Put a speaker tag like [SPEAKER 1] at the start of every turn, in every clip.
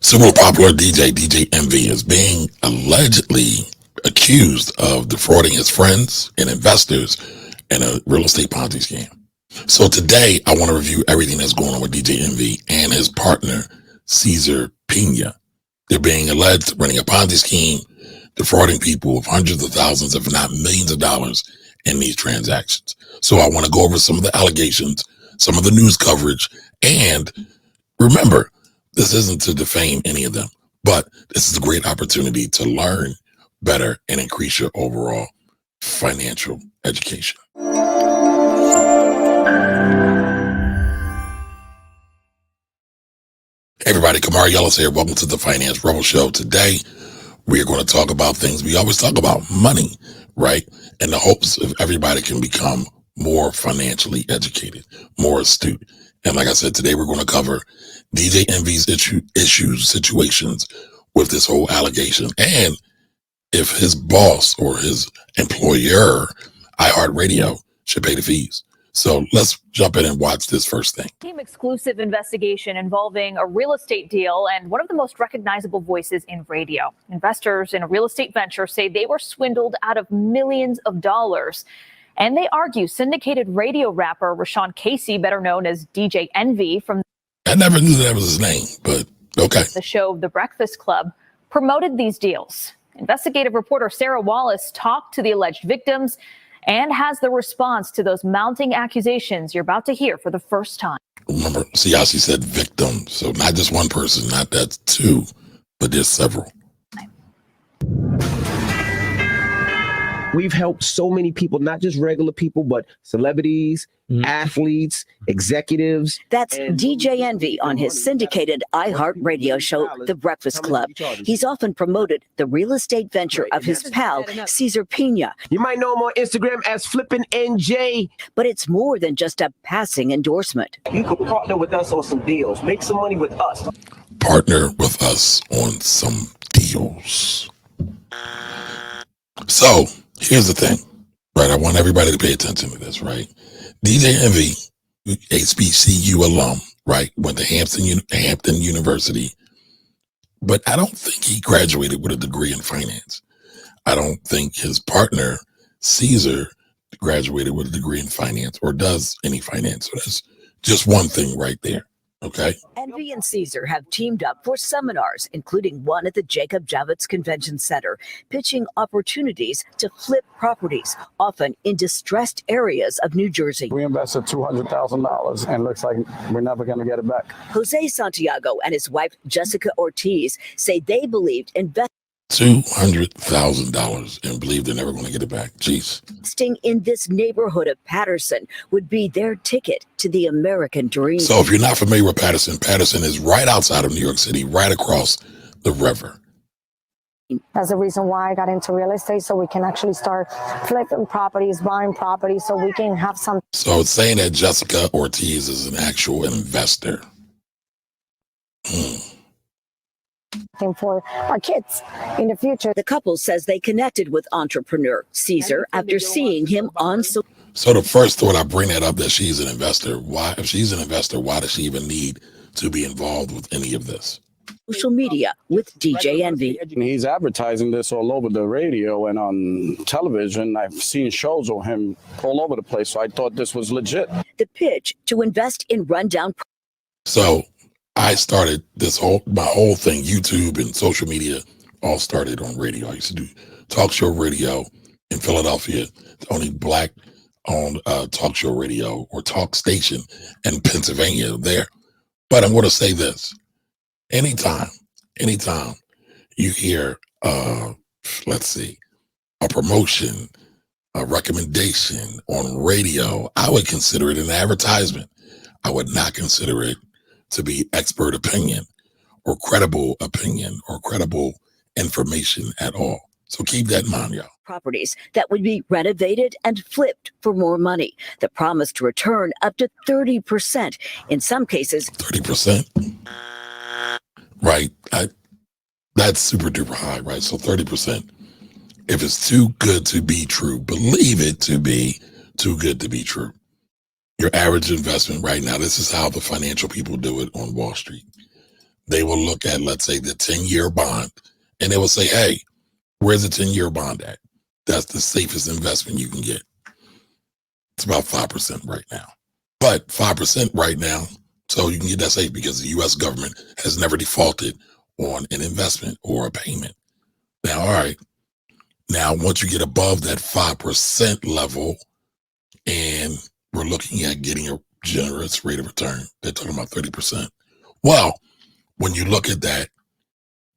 [SPEAKER 1] Super popular DJ Envy is being allegedly accused of defrauding his friends and investors in a real estate Ponzi scam. So today I want to review everything that's going on with DJ Envy and his partner, Cesar Peña. They're being alleged of running a Ponzi scheme, defrauding people of hundreds of thousands, if not millions of dollars in these transactions. So I want to go over some of the allegations, some of the news coverage, and remember, this isn't to defame any of them, but this is a great opportunity to learn better and increase your overall financial education. Hey everybody, Kamari Yellows here. Welcome to the Finance Rebel Show. Today, we are going to talk about things we always talk about, money, right? In the hopes of everybody can become more financially educated, more astute. And like I said, today we're going to cover DJ Envy's situations with this whole allegation, and if his boss or his employer, iHeartMedia, should pay the fees. So let's jump in and watch this first thing.
[SPEAKER 2] Team exclusive investigation involving a real estate deal and one of the most recognizable voices in radio. Investors in a real estate venture say they were swindled out of millions of dollars. And they argue syndicated radio rapper Rashawn Casey, better known as DJ Envy from
[SPEAKER 1] I never knew that was his name, but okay.
[SPEAKER 2] The show The Breakfast Club, promoted these deals. Investigative reporter Sarah Wallace talked to the alleged victims and has the response to those mounting accusations you're about to hear for the first time.
[SPEAKER 1] Remember, see how she said victim. So not just one person, not that's two, but there's several.
[SPEAKER 3] We've helped so many people, not just regular people, but celebrities, athletes, executives.
[SPEAKER 4] That's DJ Envy on his syndicated iHeartRadio show, The Breakfast Club. He's often promoted the real estate venture of his pal, Cesar Peña.
[SPEAKER 3] You might know him on Instagram as FlippinNJ.
[SPEAKER 4] But it's more than just a passing endorsement.
[SPEAKER 3] You could partner with us on some deals, make some money with us.
[SPEAKER 1] Partner with us on some deals. So here's the thing, right? I want everybody to pay attention to this, right? DJ Envy, HBCU alum, right? Went to Hampton University, but I don't think he graduated with a degree in finance. I don't think his partner, Cesar, graduated with a degree in finance or does any finance. So that's just one thing right there. Okay.
[SPEAKER 4] Envy and Cesar have teamed up for seminars, including one at the Jacob Javits Convention Center, pitching opportunities to flip properties, often in distressed areas of New Jersey.
[SPEAKER 5] We invested $200,000 and looks like we're never going to get it back.
[SPEAKER 4] Jose Santiago and his wife, Jessica Ortiz, say they believed
[SPEAKER 1] $200,000 and believe they're never going to get it back. Jeez.
[SPEAKER 4] Investing in this neighborhood of Patterson would be their ticket to the American dream.
[SPEAKER 1] So if you're not familiar with Patterson, Patterson is right outside of New York City, right across the river.
[SPEAKER 6] That's the reason why I got into real estate, so we can actually start flipping properties, buying properties, so we can have some.
[SPEAKER 1] So it's saying that Jessica Ortiz is an actual investor.
[SPEAKER 6] For our kids in the future.
[SPEAKER 4] The couple says they connected with entrepreneur Cesar after seeing him on.
[SPEAKER 1] So the first thought, I bring that up, that she's an investor. Why, if she's an investor, why does she even need to be involved with any of this?
[SPEAKER 4] Social media with DJ Envy.
[SPEAKER 5] He's advertising this all over the radio and on television. I've seen shows of him all over the place, so I thought this was legit.
[SPEAKER 4] The pitch to invest in rundown.
[SPEAKER 1] So I started my whole thing, YouTube and social media, all started on radio. I used to do talk show radio in Philadelphia, the only black-owned talk show radio or talk station in Pennsylvania there. But I'm going to say this. Anytime you hear, let's see, a promotion, a recommendation on radio, I would consider it an advertisement. I would not consider it to be expert opinion or credible information at all. So keep that in mind, y'all.
[SPEAKER 4] Properties that would be renovated and flipped for more money. The promise to return up to 30%. In some cases,
[SPEAKER 1] 30%. Right. That's super duper high, right? So 30%. If it's too good to be true, believe it to be too good to be true. Your average investment right now, this is how the financial people do it on Wall Street. they will look at, let's say, the 10-year bond, and they will say, hey, where's the 10-year bond at? That's the safest investment you can get. It's about 5% right now. But 5% right now, so you can get that safe because the U.S. government has never defaulted on an investment or a payment. Now, all right. Now, once you get above that 5% level, and we're looking at getting a generous rate of return, they're talking about 30%. Well, when you look at that,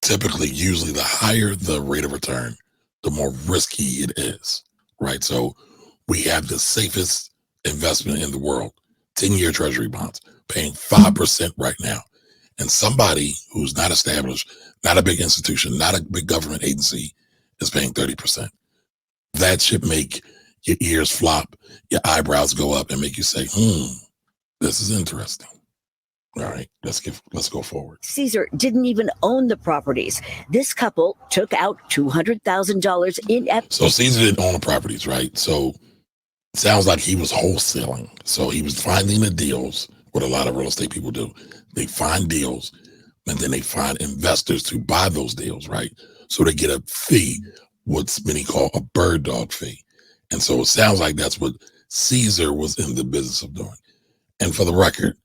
[SPEAKER 1] typically, usually the higher the rate of return, the more risky it is, right? So we have the safest investment in the world, 10-year treasury bonds, paying 5% right now. And somebody who's not established, not a big institution, not a big government agency is paying 30%. That should make your ears flop, your eyebrows go up, and make you say, this is interesting. All right, let's go forward.
[SPEAKER 4] Caesar didn't even own the properties. This couple took out $200,000 in
[SPEAKER 1] So Caesar didn't own the properties, right? So it sounds like he was wholesaling. So he was finding the deals, what a lot of real estate people do. They find deals, and then they find investors to buy those deals, right? So they get a fee, what's many call a bird dog fee. And so it sounds like that's what Caesar was in the business of doing. And for the record,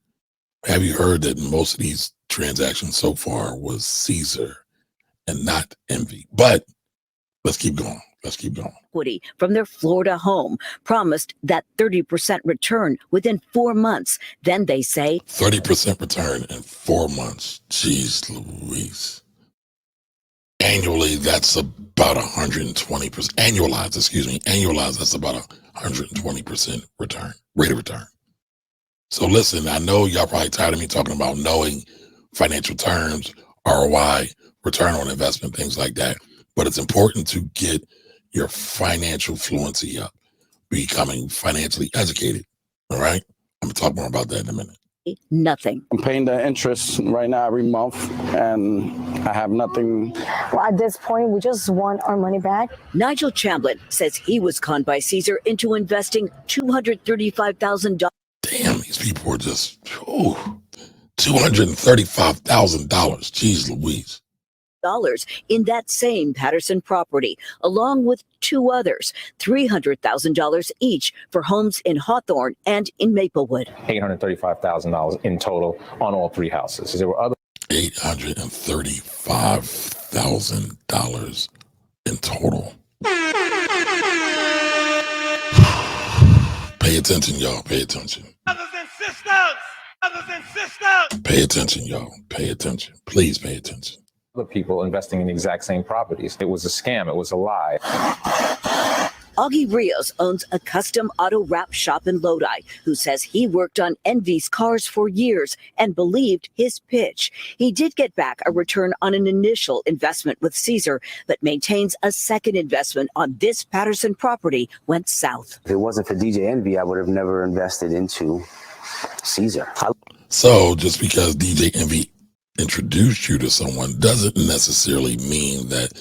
[SPEAKER 1] have you heard that most of these transactions so far was Caesar and not Envy? But let's keep going.
[SPEAKER 4] Equity from their Florida home, promised that 30% return within 4 months. Then they say
[SPEAKER 1] 30% return in 4 months. Jeez Louise. Annually, that's about 120%. Annualized, that's about 120% rate of return. So listen, I know y'all probably tired of me talking about knowing financial terms, ROI, return on investment, things like that. But it's important to get your financial fluency up, becoming financially educated. All right? I'm going to talk more about that in a minute.
[SPEAKER 4] nothing.
[SPEAKER 5] I'm paying the interest right now every month, and I have nothing.
[SPEAKER 6] Well, at this point, we just want our money back.
[SPEAKER 4] Nigel Chamblin says he was conned by Caesar into investing $235,000.
[SPEAKER 1] Damn, these people are just, $235,000. Jeez Louise.
[SPEAKER 4] In that same Patterson property, along with two others, $300,000 each for homes in Hawthorne and in Maplewood.
[SPEAKER 7] $835,000 in total on all three houses. There were other
[SPEAKER 1] $835,000 in total. Pay attention, y'all. Pay attention.
[SPEAKER 8] Brothers and sisters! Brothers and sisters!
[SPEAKER 1] Pay attention, y'all. Pay attention. Please pay attention.
[SPEAKER 7] people investing in the exact same properties. It was a scam. It was a lie.
[SPEAKER 4] Augie Rios owns a custom auto wrap shop in Lodi, who says he worked on Envy's cars for years and believed his pitch. He did get back a return on an initial investment with Caesar, but maintains a second investment on this Patterson property went south.
[SPEAKER 3] If it wasn't for DJ Envy, I would have never invested into Caesar.
[SPEAKER 1] So just because DJ Envy introduced you to someone doesn't necessarily mean that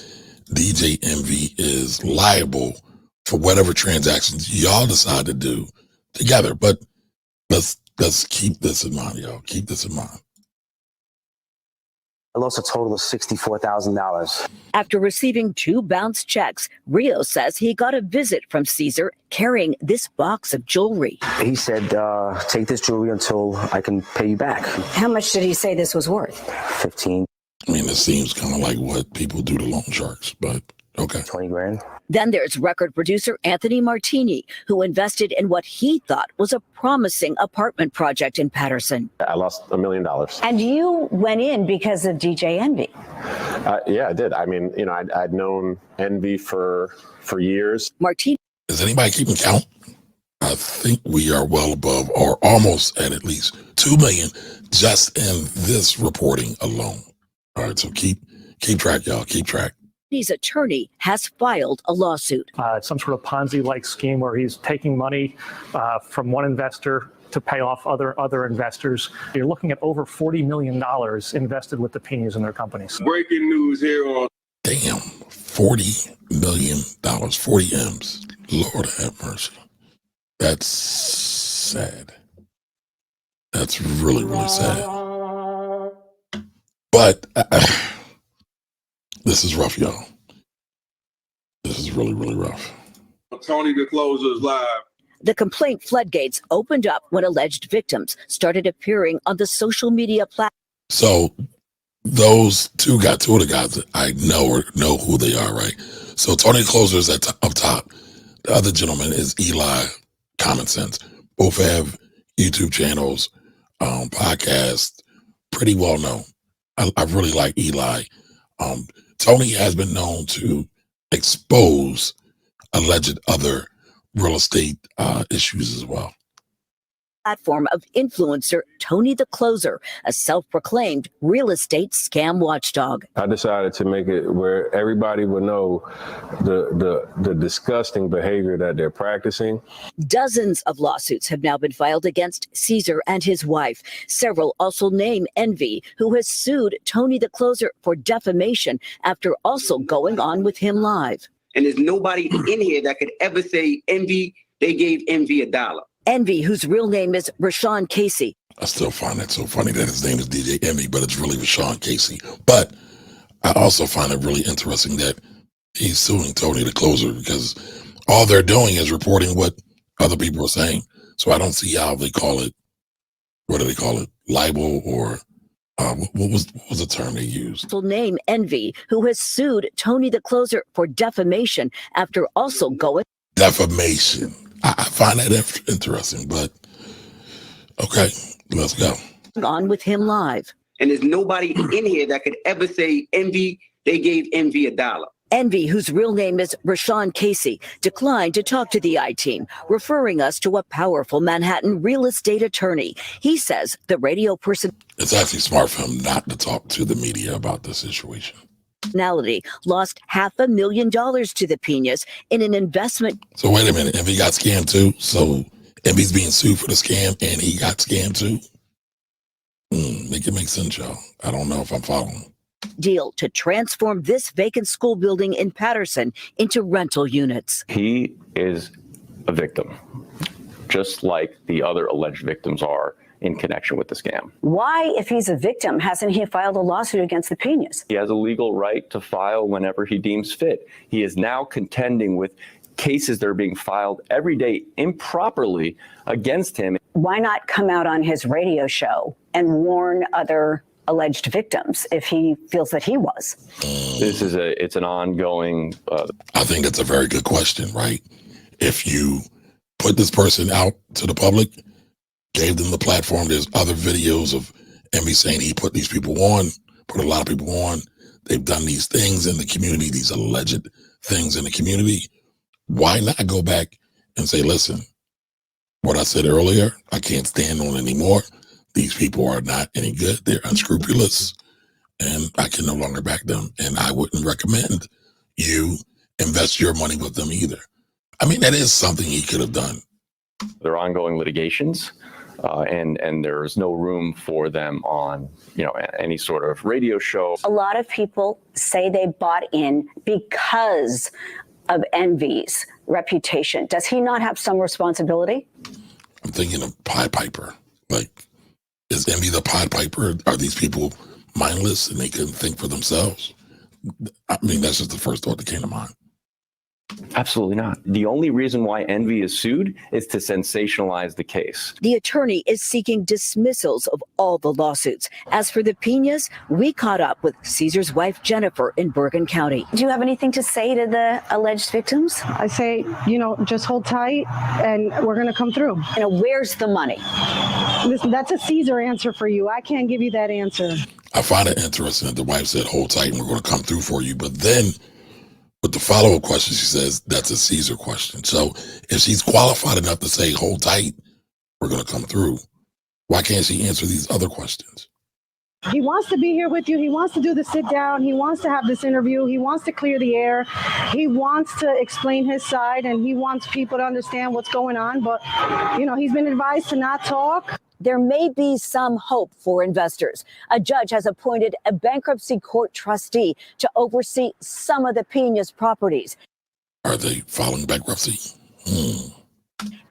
[SPEAKER 1] DJ Envy is liable for whatever transactions y'all decide to do together. But let's keep this in mind, y'all. Keep this in mind.
[SPEAKER 3] I lost a total of $64,000.
[SPEAKER 4] After receiving two bounced checks, Rio says he got a visit from Caesar carrying this box of jewelry.
[SPEAKER 3] He said, take this jewelry until I can pay you back.
[SPEAKER 6] How much did he say this was worth?
[SPEAKER 3] 15,
[SPEAKER 1] I mean, it seems kind of like what people do to loan sharks, but okay.
[SPEAKER 3] 20 grand.
[SPEAKER 4] Then there's record producer Anthony Martini, who invested in what he thought was a promising apartment project in Patterson.
[SPEAKER 9] I lost $1 million.
[SPEAKER 6] And you went in because of DJ Envy.
[SPEAKER 9] Yeah, I did. I mean, you know, I'd known Envy for years.
[SPEAKER 4] Martini
[SPEAKER 1] Is anybody keeping count? I think we are well above or almost at least 2 million just in this reporting alone. All right, so keep track, y'all. Keep track.
[SPEAKER 4] His attorney has filed a lawsuit.
[SPEAKER 10] Some sort of Ponzi-like scheme where he's taking money from one investor to pay off other investors. You're looking at over $40 million invested with the Peñas in their companies.
[SPEAKER 8] Breaking news here on.
[SPEAKER 1] Damn, $40 million, 40 M's. Lord have mercy. That's sad. That's really, really sad. But this is rough, y'all. This is really, really rough.
[SPEAKER 11] Tony the Closer is live.
[SPEAKER 4] The complaint floodgates opened up when alleged victims started appearing on the social media platform.
[SPEAKER 1] So those two of the guys that I know who they are, right? So Tony the Closer is up top. The other gentleman is Eli Common Sense. Both have YouTube channels, podcasts, pretty well known. I really like Eli. Tony has been known to expose alleged other real estate issues as well.
[SPEAKER 4] Platform of influencer Tony the Closer, a self-proclaimed real estate scam watchdog.
[SPEAKER 12] I decided to make it where everybody would know the disgusting behavior that they're practicing.
[SPEAKER 4] Dozens of lawsuits have now been filed against Caesar and his wife. Several also name Envy, who has sued Tony the Closer for defamation after also going on with him live.
[SPEAKER 13] And there's nobody in here that could ever say Envy, they gave Envy $1.
[SPEAKER 4] Envy, whose real name is Rashawn Casey.
[SPEAKER 1] I still find it so funny that his name is DJ Envy, but it's really Rashawn Casey. But I also find it really interesting that he's suing Tony the Closer because all they're doing is reporting what other people are saying. So I don't see how they call it, what do they call it, libel or what was the term they used?
[SPEAKER 4] Full name Envy, who has sued Tony the Closer for defamation after also going.
[SPEAKER 1] Defamation. I find that interesting, but okay, let's go.
[SPEAKER 4] On with him live.
[SPEAKER 13] And there's nobody in here that could ever say Envy, they gave Envy $1.
[SPEAKER 4] Envy, whose real name is Rashawn Casey, declined to talk to the I-Team, referring us to a powerful Manhattan real estate attorney. He says the radio person...
[SPEAKER 1] It's actually smart for him not to talk to the media about this situation.
[SPEAKER 4] Personality lost $500,000 to the Peñas in an investment.
[SPEAKER 1] So wait a minute, Envy got scammed too? So Envy's being sued for the scam and he got scammed too? Make it make sense, y'all. I don't know if I'm following.
[SPEAKER 4] Deal to transform this vacant school building in Patterson into rental units.
[SPEAKER 14] He is a victim, just like the other alleged victims are in connection with the scam.
[SPEAKER 15] Why, if he's a victim, hasn't he filed a lawsuit against the Peñas?
[SPEAKER 14] He has a legal right to file whenever he deems fit. He is now contending with cases that are being filed every day improperly against him.
[SPEAKER 15] Why not come out on his radio show and warn other alleged victims if he feels that he was?
[SPEAKER 14] It's an ongoing...
[SPEAKER 1] I think that's a very good question, right? If you put this person out to the public, gave them the platform, there's other videos of Envy saying he put these people on, put a lot of people on. They've done these things in the community, these alleged things in the community. Why not go back and say, listen, what I said earlier, I can't stand on anymore. These people are not any good. They're unscrupulous and I can no longer back them. And I wouldn't recommend you invest your money with them either. I mean, that is something he could have done.
[SPEAKER 14] There are ongoing litigations. And there's no room for them on, any sort of radio show.
[SPEAKER 15] A lot of people say they bought in because of Envy's reputation. Does he not have some responsibility?
[SPEAKER 1] I'm thinking of Pied Piper. Like, is Envy the Pied Piper? Are these people mindless and they couldn't think for themselves? I mean, that's just the first thought that came to mind.
[SPEAKER 14] Absolutely not. The only reason why Envy is sued is to sensationalize the case.
[SPEAKER 4] The attorney is seeking dismissals of all the lawsuits. As for the Peñas, we caught up with Caesar's wife, Jennifer, in Bergen County.
[SPEAKER 15] Do you have anything to say to the alleged victims?
[SPEAKER 6] I say, just hold tight and we're going to come through.
[SPEAKER 15] Where's the money?
[SPEAKER 6] Listen, that's a Caesar answer for you. I can't give you that answer.
[SPEAKER 1] I find it interesting that the wife said, hold tight and we're going to come through for you. But then with the follow-up question, she says, that's a Caesar question. So if she's qualified enough to say, hold tight, we're going to come through, why can't she answer these other questions?
[SPEAKER 6] He wants to be here with you. He wants to do the sit down. He wants to have this interview. He wants to clear the air. He wants to explain his side and he wants people to understand what's going on. But, he's been advised to not talk.
[SPEAKER 4] There may be some hope for investors. A judge has appointed a bankruptcy court trustee to oversee some of the Peñas properties.
[SPEAKER 1] Are they filing bankruptcy?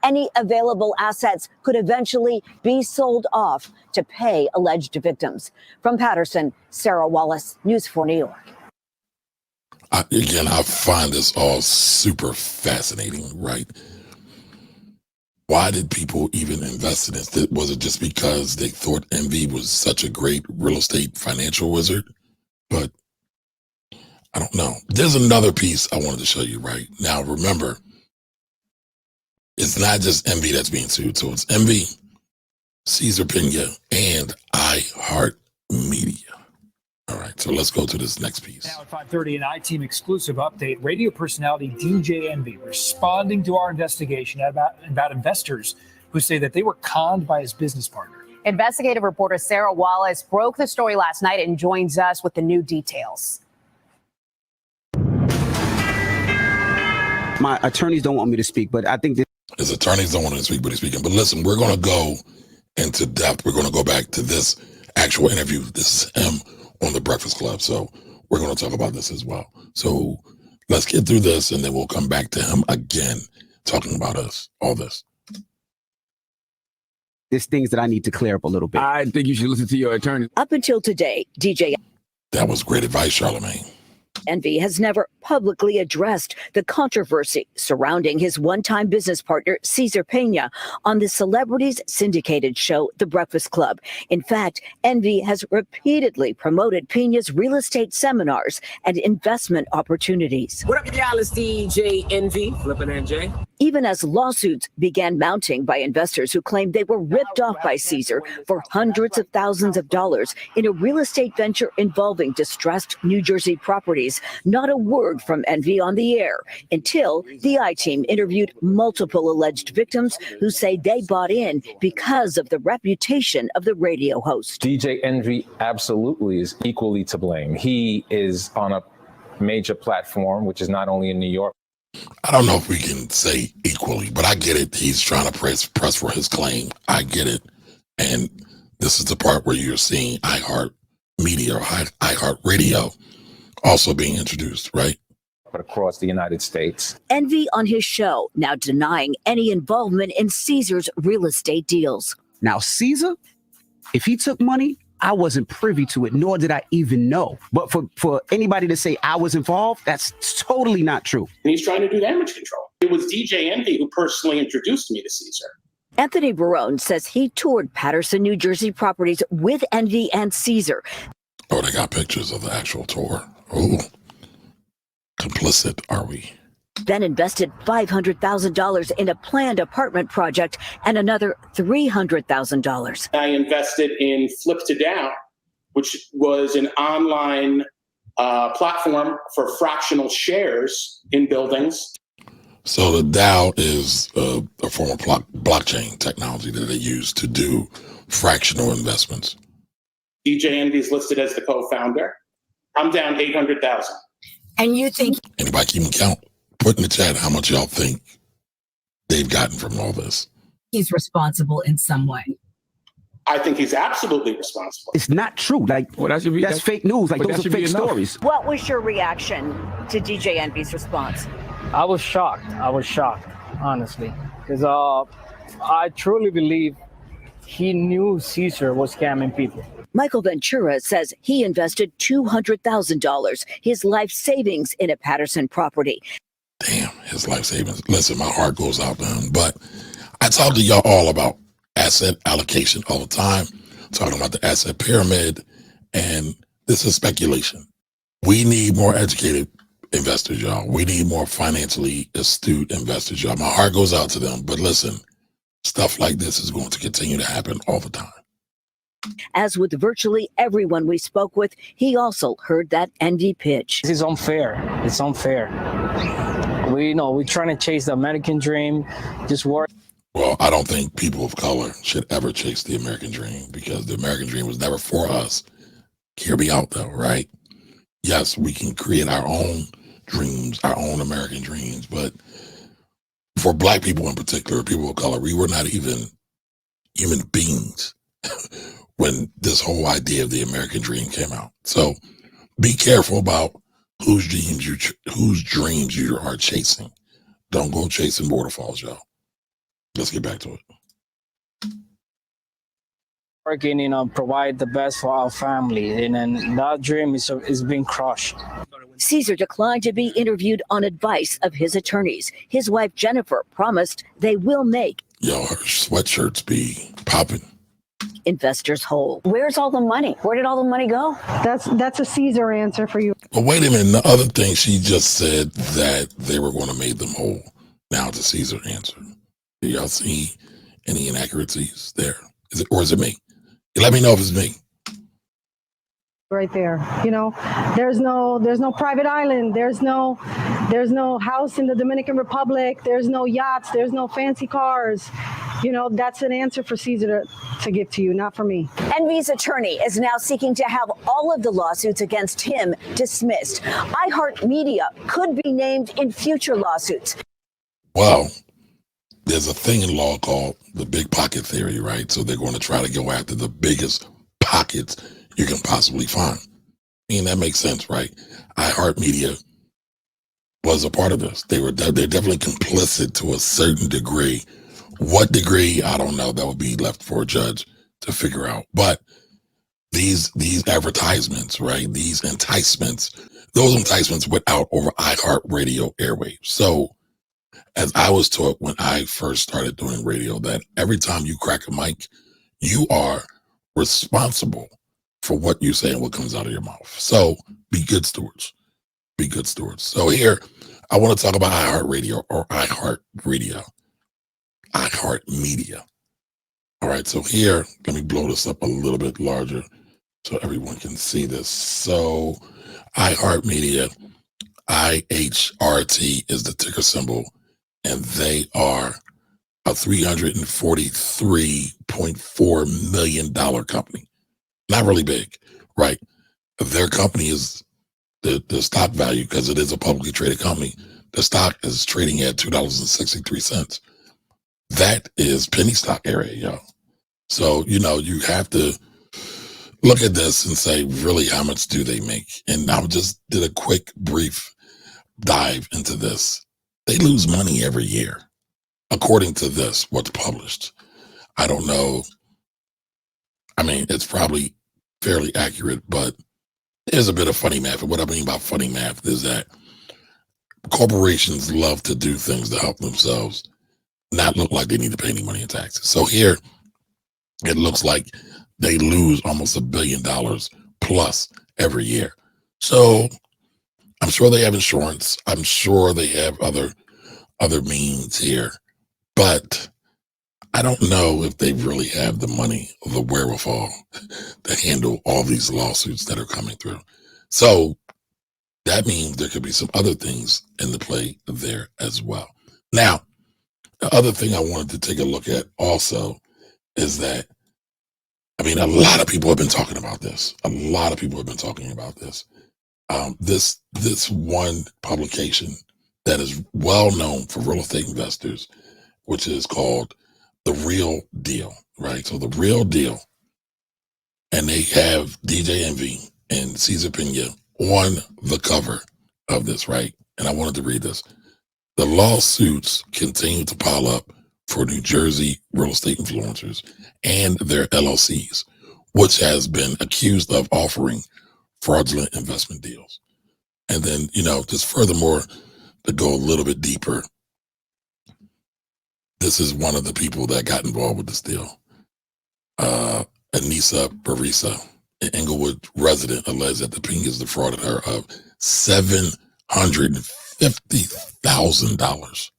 [SPEAKER 15] Any available assets could eventually be sold off to pay alleged victims. From Patterson, Sarah Wallace, News 4 New York.
[SPEAKER 1] I find this all super fascinating, right? Why did people even invest in this? Was it just because they thought Envy was such a great real estate financial wizard? But I don't know. There's another piece I wanted to show you right now. Remember, it's not just Envy that's being sued. So it's Envy, Cesar Peña, and iHeartMedia. All right, so let's go to this next piece.
[SPEAKER 16] Now at 5:30, an I-Team exclusive update. Radio personality DJ Envy responding to our investigation about investors who say that they were conned by his business partner.
[SPEAKER 17] Investigative reporter Sarah Wallace broke the story last night and joins us with the new details.
[SPEAKER 3] My attorneys don't want me to speak, but I think
[SPEAKER 1] his attorneys don't want him to speak, but he's speaking. But listen, we're going to go into depth. We're going to go back to this actual interview. This is him on the Breakfast Club. So we're going to talk about this as well. So let's get through this and then we'll come back to him again, talking about all this.
[SPEAKER 3] There's things that I need to clear up a little bit.
[SPEAKER 18] I think you should listen to your attorney.
[SPEAKER 4] Up until today, DJ
[SPEAKER 1] That was great advice, Charlemagne.
[SPEAKER 4] Envy has never publicly addressed the controversy surrounding his one-time business partner, Cesar Peña, on the celebrities syndicated show, The Breakfast Club. In fact, Envy has repeatedly promoted Peña's real estate seminars and investment opportunities.
[SPEAKER 19] What up, y'all? It's DJ Envy, FlippinNJ.
[SPEAKER 4] Even as lawsuits began mounting by investors who claimed they were ripped off by Cesar for hundreds of thousands of dollars in a real estate venture involving distressed New Jersey properties, not a word from Envy on the air until the I-Team interviewed multiple alleged victims who say they bought in because of the reputation of the radio host.
[SPEAKER 7] DJ Envy absolutely is equally to blame. He is on a major platform, which is not only in New York.
[SPEAKER 1] I don't know if we can say equally, but I get it. He's trying to press for his claim. I get it. And this is the part where you're seeing iHeartMedia or iHeartRadio also being introduced, right?
[SPEAKER 7] But across the United States.
[SPEAKER 4] Envy on his show now denying any involvement in Cesar's real estate deals.
[SPEAKER 3] Now, Cesar, if he took money, I wasn't privy to it, nor did I even know. But for anybody to say I was involved, that's totally not true.
[SPEAKER 20] And he's trying to do damage control. It was DJ Envy who personally introduced me to Cesar.
[SPEAKER 4] Anthony Barone says he toured Patterson, New Jersey properties with Envy and Cesar.
[SPEAKER 1] Oh, they got pictures of the actual tour. Oh, complicit are we?
[SPEAKER 4] Then invested $500,000 in a planned apartment project and another $300,000.
[SPEAKER 20] I invested in Flip to Down, which was an online platform for fractional shares in buildings.
[SPEAKER 1] So the DAO is a form of blockchain technology that they use to do fractional investments.
[SPEAKER 20] DJ Envy is listed as the co-founder. I'm down 800,000.
[SPEAKER 19] And you think
[SPEAKER 1] anybody keeping count? Put in the chat how much y'all think they've gotten from all this.
[SPEAKER 19] He's responsible in some way?
[SPEAKER 20] I think he's absolutely responsible.
[SPEAKER 3] It's not true. Like, well, that's fake news. Like, those are fake stories.
[SPEAKER 15] What was your reaction to DJ Envy's response?
[SPEAKER 21] I was shocked, honestly, because I truly believe he knew Cesar was scamming people.
[SPEAKER 4] Michael Ventura says he invested $200,000, his life savings, in a Patterson property.
[SPEAKER 1] Damn, his life savings. Listen, my heart goes out to him. But I talk to y'all all about asset allocation all the time, talking about the asset pyramid, and this is speculation. We need more educated investors, y'all. We need more financially astute investors, y'all. My heart goes out to them. But listen, stuff like this is going to continue to happen all the time.
[SPEAKER 4] As with virtually everyone we spoke with, he also heard that Envy pitch.
[SPEAKER 21] This is unfair. It's unfair. We're trying to chase the American dream. Just work.
[SPEAKER 1] Well, I don't think people of color should ever chase the American dream because the American dream was never for us. Hear me out though, right? Yes, we can create our own dreams, our own American dreams, but for Black people in particular, people of color, we were not even human beings when this whole idea of the American dream came out. So be careful about whose dreams you are chasing. Don't go chasing waterfalls, y'all. Let's get back to it.
[SPEAKER 21] Working, provide the best for our family, and then that dream is being crushed.
[SPEAKER 4] Caesar declined to be interviewed on advice of his attorneys. His wife, Jennifer, promised they will make
[SPEAKER 1] Her sweatshirts be popping.
[SPEAKER 4] investors whole.
[SPEAKER 15] Where's all the money? Where did all the money go?
[SPEAKER 6] That's a Caesar answer for you.
[SPEAKER 1] But wait a minute. The other thing, she just said that they were going to make them whole. Now it's a Caesar answer. Do y'all see any inaccuracies there? Is it me? Let me know if it's me.
[SPEAKER 6] Right there, there's no private island. There's no house in the Dominican Republic. There's no yachts. There's no fancy cars. That's an answer for Caesar to give to you, not for me.
[SPEAKER 4] Envy's attorney is now seeking to have all of the lawsuits against him dismissed. iHeartMedia could be named in future lawsuits.
[SPEAKER 1] Well, there's a thing in law called the big pocket theory, right? So they're going to try to go after the biggest pockets you can possibly find. That makes sense, right? iHeartMedia was a part of this. They're definitely complicit to a certain degree. What degree, I don't know. That would be left for a judge to figure out. But these advertisements, right? These enticements, those enticements went out over iHeartRadio airwaves. So as I was taught when I first started doing radio, that every time you crack a mic, you are responsible for what you say and what comes out of your mouth. So be good stewards. Be good stewards. So here, I want to talk about iHeartRadio or iHeartRadio. iHeartMedia. All right, so here, let me blow this up a little bit larger so everyone can see this. So iHeartMedia, IHRT is the ticker symbol, and they are a $343.4 million company. Not really big, right? Their company is the stock value, because it is a publicly traded company. The stock is trading at $2.63. That is penny stock area, y'all. So, you have to look at this and say, really, how much do they make? And I just did a quick, brief dive into this. They lose money every year, according to this, what's published. I don't know. It's probably fairly accurate, but there's a bit of funny math. And what I mean by funny math is that corporations love to do things to help themselves not look like they need to pay any money in taxes. So here, it looks like they lose almost $1 billion plus every year. So I'm sure they have insurance. I'm sure they have other means here, but I don't know if they really have the money or the wherewithal to handle all these lawsuits that are coming through. So that means there could be some other things in the play there as well. Now, the other thing I wanted to take a look at also is that, a lot of people have been talking about this. This one publication that is well known for real estate investors, which is called The Real Deal, right? So The Real Deal, and they have DJ Envy and Cesar Peña on the cover of this, right? And I wanted to read this. The lawsuits continue to pile up for New Jersey real estate influencers and their LLCs, which has been accused of offering fraudulent investment deals. And then, just furthermore, to go a little bit deeper, this is one of the people that got involved with this deal. Anissa Barisa, an Englewood resident, alleged that the Peñas defrauded her of $750,000.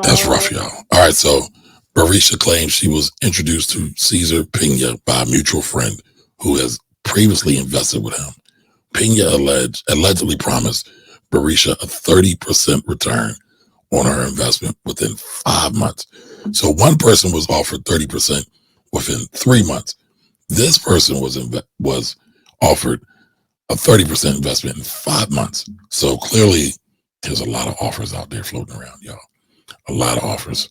[SPEAKER 1] That's rough, y'all. All right, so Barisa claims she was introduced to Cesar Peña by a mutual friend who has previously invested with him. Peña allegedly promised Barisa a 30% return on her investment within 5 months. So one person was offered 30% within 3 months. This person was offered a 30% investment in 5 months. So clearly, there's a lot of offers out there floating around, y'all. A lot of offers.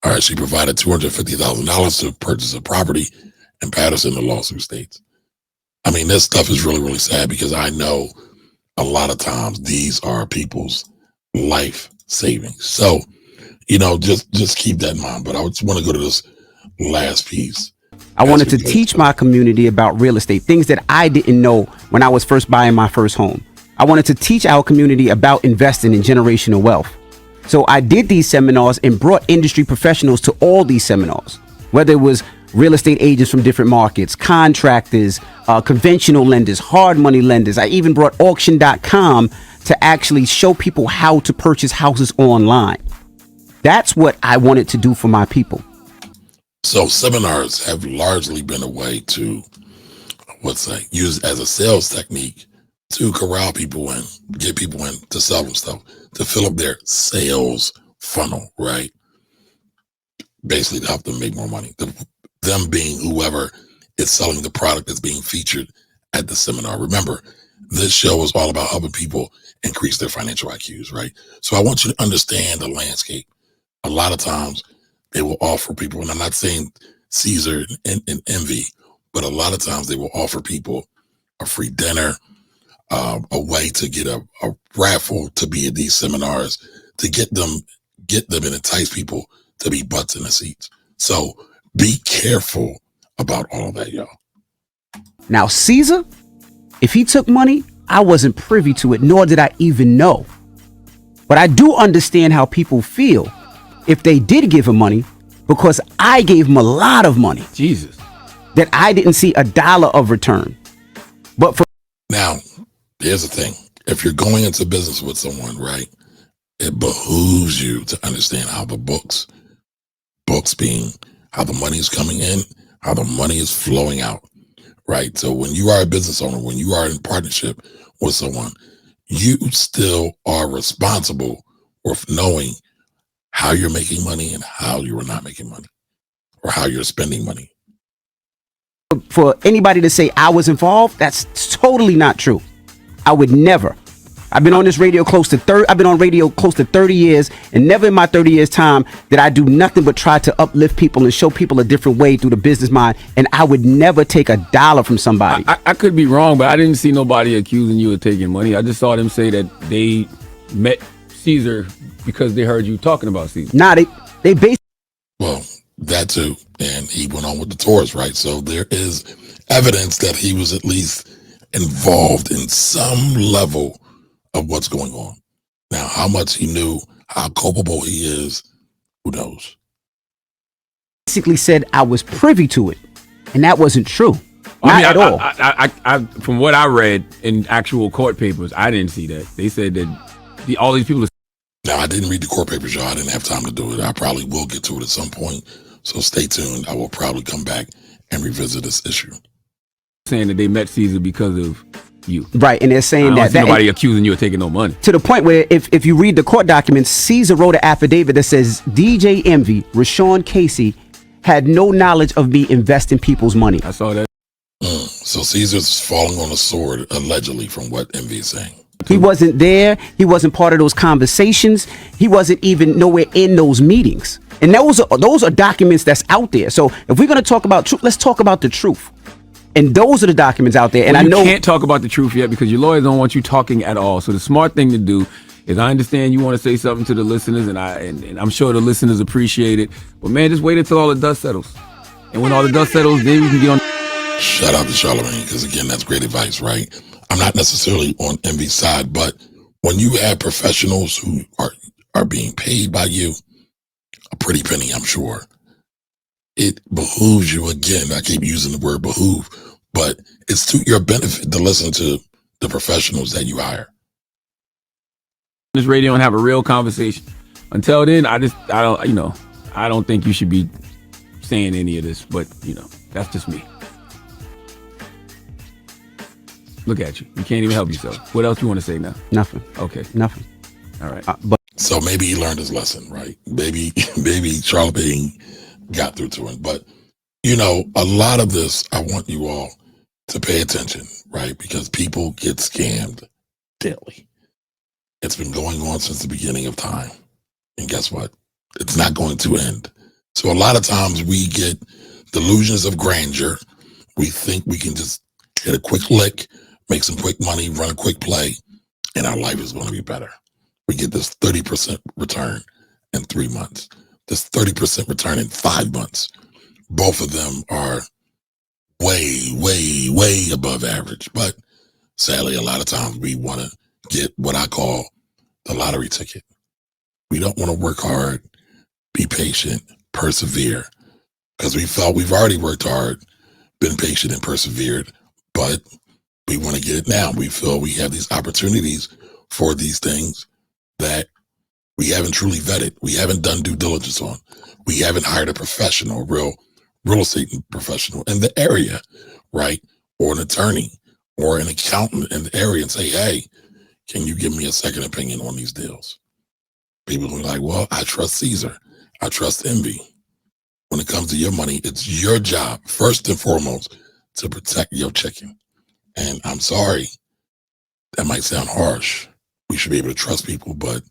[SPEAKER 1] All right, she provided $250,000 to purchase a property in Patterson, the lawsuit states. This stuff is really, really sad, because I know a lot of times these are people's life savings. So, just keep that in mind. But I just want to go to this last piece.
[SPEAKER 3] I wanted to teach my community about real estate, things that I didn't know when I was first buying my first home. I wanted to teach our community about investing in generational wealth. So I did these seminars and brought industry professionals to all these seminars, whether it was real estate agents from different markets, contractors, conventional lenders, hard money lenders. I even brought auction.com to actually show people how to purchase houses online. That's what I wanted to do for my people.
[SPEAKER 1] So seminars have largely been a way to, use as a sales technique to corral people in, get people in to sell them stuff, to fill up their sales funnel, right? Basically to help them make more money. Them being whoever is selling the product that's being featured at the seminar. Remember, this show is all about helping people increase their financial IQs, right? So I want you to understand the landscape. A lot of times they will offer people, and I'm not saying Caesar and Envy, but a lot of times they will offer people a free dinner, a way to get a raffle to be at these seminars, to get them and entice people to be butts in the seats. So be careful about all of that, y'all.
[SPEAKER 3] Now, Caesar, if he took money, I wasn't privy to it, nor did I even know. But I do understand how people feel if they did give him money, because I gave him a lot of money.
[SPEAKER 18] Jesus.
[SPEAKER 3] That I didn't see a dollar of return. But for
[SPEAKER 1] now, here's the thing. If you're going into business with someone, right, it behooves you to understand how the books being how the money is coming in, how the money is flowing out, right? So when you are a business owner, when you are in partnership with someone, you still are responsible for knowing how you're making money and how you are not making money, or how you're spending money.
[SPEAKER 3] For anybody to say I was involved, that's totally not true. I would never. I've been on this radio close to 30 years, and never in my 30 years time did I do nothing but try to uplift people and show people a different way through the business mind. And I would never take a dollar from somebody.
[SPEAKER 18] I could be wrong, but I didn't see nobody accusing you of taking money. I just saw them say that they met Caesar because they heard you talking about Caesar.
[SPEAKER 3] Nah, they basically.
[SPEAKER 1] Well, that too. And he went on with the tours, right? So there is evidence that he was at least involved in some level of what's going on. Now, how much he knew, how culpable he is, who knows?
[SPEAKER 3] Basically said I was privy to it, and that wasn't true. Not at all.
[SPEAKER 18] I from what I read in actual court papers, I didn't see that. They said that all these people.
[SPEAKER 1] Now, I didn't read the court papers, y'all. I didn't have time to do it. I probably will get to it at some point. So stay tuned. I will probably come back and revisit this issue.
[SPEAKER 18] Saying that they met Caesar because of you.
[SPEAKER 3] Right, and they're saying that
[SPEAKER 18] nobody accusing you of taking no money.
[SPEAKER 3] To the point where if you read the court documents, Caesar wrote an affidavit that says DJ Envy, Rashawn Casey, had no knowledge of me investing people's money.
[SPEAKER 18] I saw that.
[SPEAKER 1] So Caesar's falling on a sword, allegedly, from what Envy is saying.
[SPEAKER 3] He wasn't there. He wasn't part of those conversations. He wasn't even nowhere in those meetings. And those are documents that's out there. So if we're going to talk about truth, let's talk about the truth. And those are the documents out there. And
[SPEAKER 18] well,
[SPEAKER 3] I know
[SPEAKER 18] you can't talk about the truth yet because your lawyers don't want you talking at all. So the smart thing to do is, I understand you want to say something to the listeners, and I'm sure the listeners appreciate it. But man, just wait until all the dust settles. And when all the dust settles, then we can get on.
[SPEAKER 1] Shout out to Charlamagne, because again, that's great advice, right? I'm not necessarily on Envy's side, but when you have professionals who are being paid by you, a pretty penny, I'm sure, it behooves you, again, I keep using the word behoove, but it's to your benefit to listen to the professionals that you hire.
[SPEAKER 18] This radio and have a real conversation. Until then, I don't think you should be saying any of this, but that's just me. Look at you. You can't even help yourself. What else you want to say now?
[SPEAKER 3] Nothing.
[SPEAKER 18] Okay.
[SPEAKER 3] Nothing.
[SPEAKER 18] All right.
[SPEAKER 1] So maybe he learned his lesson, right? Maybe Charlamagne got through to him. But, a lot of this, I want you all to pay attention, right? Because people get scammed daily. It's been going on since the beginning of time. And guess what? It's not going to end. So a lot of times we get delusions of grandeur. We think we can just hit a quick lick, make some quick money, run a quick play, and our life is going to be better. we get this 30% return in 3 months, this 30% return in 5 months. Both of them are way above average. But sadly, a lot of times we want to get what I call the lottery ticket. We don't want to work hard, be patient, persevere, because we felt we've already worked hard, been patient and persevered, but we want to get it now. We feel we have these opportunities for these things that we haven't truly vetted. We haven't done due diligence on. We haven't hired a professional, real estate professional in the area, right? Or an attorney or an accountant in the area and say, hey, can you give me a second opinion on these deals? People are like, well, I trust Caesar. I trust Envy. When it comes to your money, it's your job, first and foremost, to protect your chicken. And I'm sorry, that might sound harsh. We should be able to trust people, but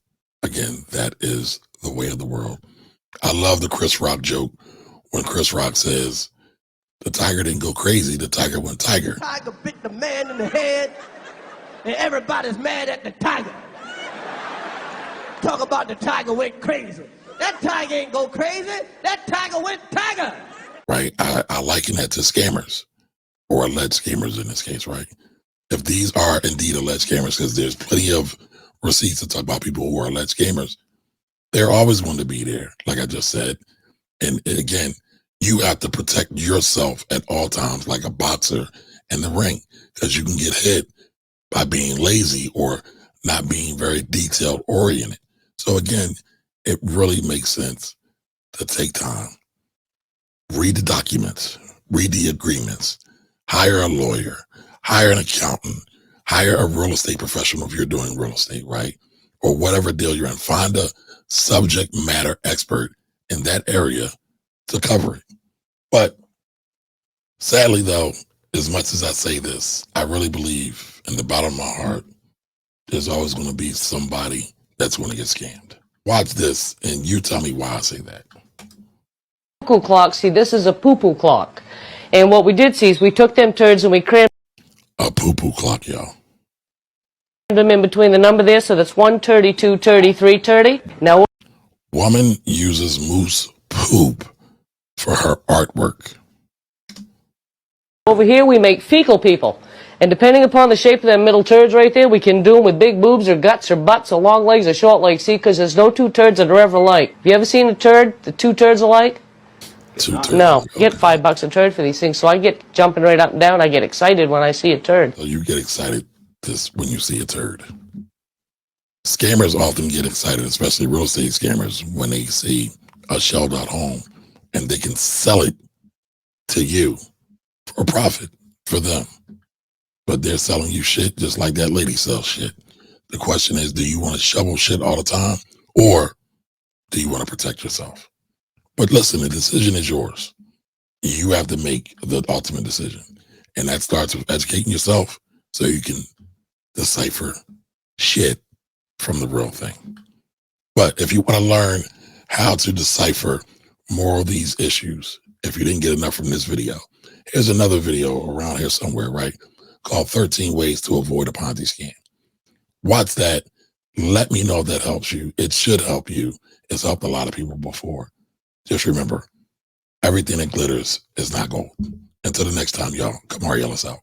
[SPEAKER 1] again, that is the way of the world. I love the Chris Rock joke when Chris Rock says, the tiger didn't go crazy, the tiger went tiger.
[SPEAKER 8] The tiger bit the man in the head, and everybody's mad at the tiger. Talk about the tiger went crazy. That tiger ain't go crazy. That tiger went tiger.
[SPEAKER 1] Right. I liken that to scammers, or alleged scammers in this case, right? If these are indeed alleged scammers, because there's plenty of receipts to talk about people who are alleged scammers, they're always going to be there, like I just said. And again, you have to protect yourself at all times, like a boxer in the ring, because you can get hit by being lazy or not being very detailed oriented. So again, it really makes sense to take time, read the documents, read the agreements, hire a lawyer, hire an accountant, hire a real estate professional if you're doing real estate, right? Or whatever deal you're in. Find a subject matter expert in that area to cover it. But sadly, though, as much as I say this, I really believe in the bottom of my heart, there's always going to be somebody that's going to get scammed. Watch this, and you tell me why I say that.
[SPEAKER 2] Cuckoo clock, see, this is a poo-poo clock. And what we did see is we took them turds and we crammed
[SPEAKER 1] a poo-poo clock, y'all.
[SPEAKER 2] Them in between the number there, so that's 132, 33, 30. Now,
[SPEAKER 1] woman uses moose poop for her artwork.
[SPEAKER 2] Over here, we make fecal people. And depending upon the shape of them middle turds right there, we can do them with big boobs or guts or butts or long legs or short legs. See, because there's no two turds that are ever alike. Have you ever seen a turd, the two turds alike? No, you get $5 a turd for these things. So I get jumping right up and down. I get excited when I see a turd.
[SPEAKER 1] So you get excited when you see a turd. Scammers often get excited, especially real estate scammers, when they see a shelled out home and they can sell it to you for a profit for them. But they're selling you shit just like that lady sells shit. The question is, do you want to shovel shit all the time, or do you want to protect yourself? But listen, the decision is yours. You have to make the ultimate decision. And that starts with educating yourself so you can decipher shit from the real thing. But if you want to learn how to decipher more of these issues, if you didn't get enough from this video, here's another video around here somewhere, right? Called 13 Ways to Avoid a Ponzi Scam. Watch that. Let me know if that helps you. It should help you. It's helped a lot of people before. Just remember, everything that glitters is not gold. Until the next time, y'all, Kamari Ellis out.